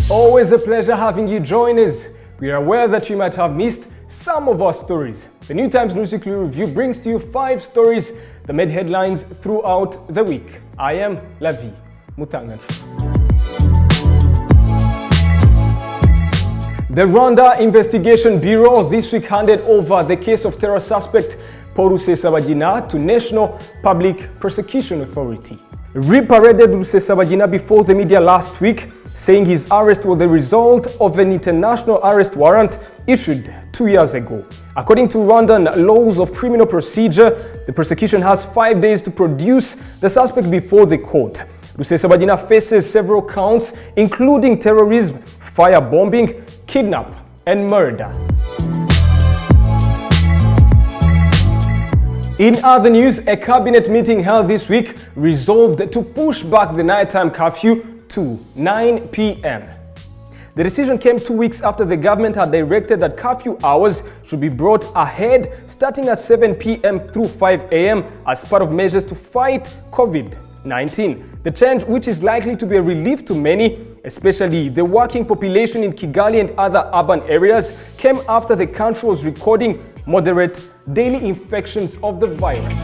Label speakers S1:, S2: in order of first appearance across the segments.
S1: Always a pleasure having you join us. We are aware that you might have missed some of our stories. The New Times News Weekly Review brings to you 5 stories that made headlines throughout the week. I am Lavi Mutangan. The Rwanda Investigation Bureau this week handed over the case of terror suspect Rusesabagina to National Public Prosecution Authority. Re-paraded Rusesabagina before the media last week, saying his arrest was the result of an international arrest warrant issued 2 years ago. According to Rwandan laws of criminal procedure, the prosecution has 5 days to produce the suspect before the court. Rusesabagina faces several counts, including terrorism, firebombing, kidnap, and murder. In other news, a cabinet meeting held this week resolved to push back the nighttime curfew to 9 p.m. The decision came 2 weeks after the government had directed that curfew hours should be brought ahead, starting at 7 p.m. through 5 a.m. as part of measures to fight COVID-19. The change, which is likely to be a relief to many, especially the working population in Kigali and other urban areas, came after the country was recording moderate daily infections of the virus.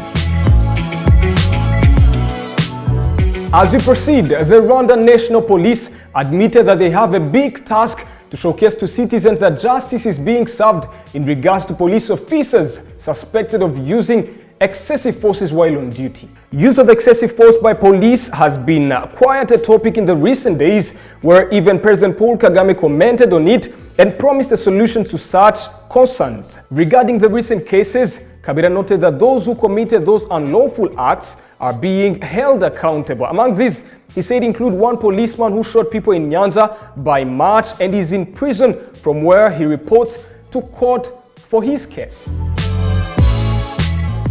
S1: As we proceed, the Rwandan National Police admitted that they have a big task to showcase to citizens that justice is being served in regards to police officers suspected of using excessive forces while on duty. Use of excessive force by police has been quite a topic in the recent days, where even President Paul Kagame commented on it and promised a solution to such concerns. Regarding the recent cases, Kabila noted that those who committed those unlawful acts are being held accountable. Among these, he said include one policeman who shot people in Nyanza by March and is in prison, from where he reports to court for his case.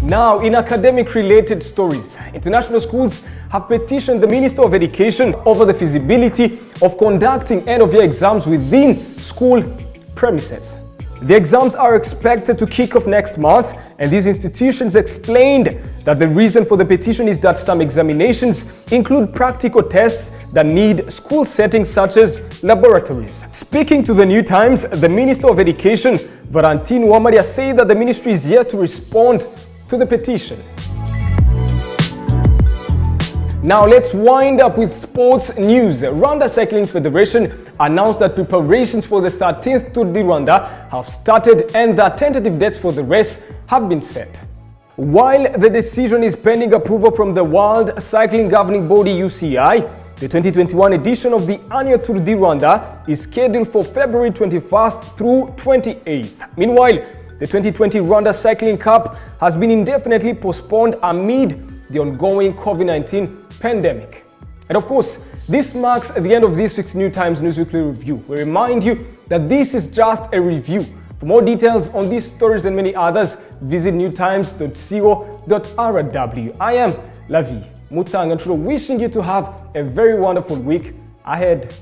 S1: Now, in academic-related stories, international schools have petitioned the Minister of Education over the feasibility of conducting end-of-year exams within school premises. The exams are expected to kick off next month, and these institutions explained that the reason for the petition is that some examinations include practical tests that need school settings such as laboratories. Speaking to the New Times, the Minister of Education, Valentine Uwamariya, said that the ministry is yet to respond to the petition. Now let's wind up with sports news. Rwanda Cycling Federation announced that preparations for the 13th Tour du Rwanda have started and that tentative dates for the race have been set. While the decision is pending approval from the World Cycling Governing Body UCI, the 2021 edition of the annual Tour du Rwanda is scheduled for February 21st through 28th. Meanwhile, the 2020 Rwanda Cycling Cup has been indefinitely postponed amid the ongoing COVID-19 pandemic. And of course, this marks the end of this week's New Times News Weekly Review. We remind you that this is just a review. For more details on these stories and many others, visit newtimes.co.rw. I am Lavi Mutangan, wishing you to have a very wonderful week ahead.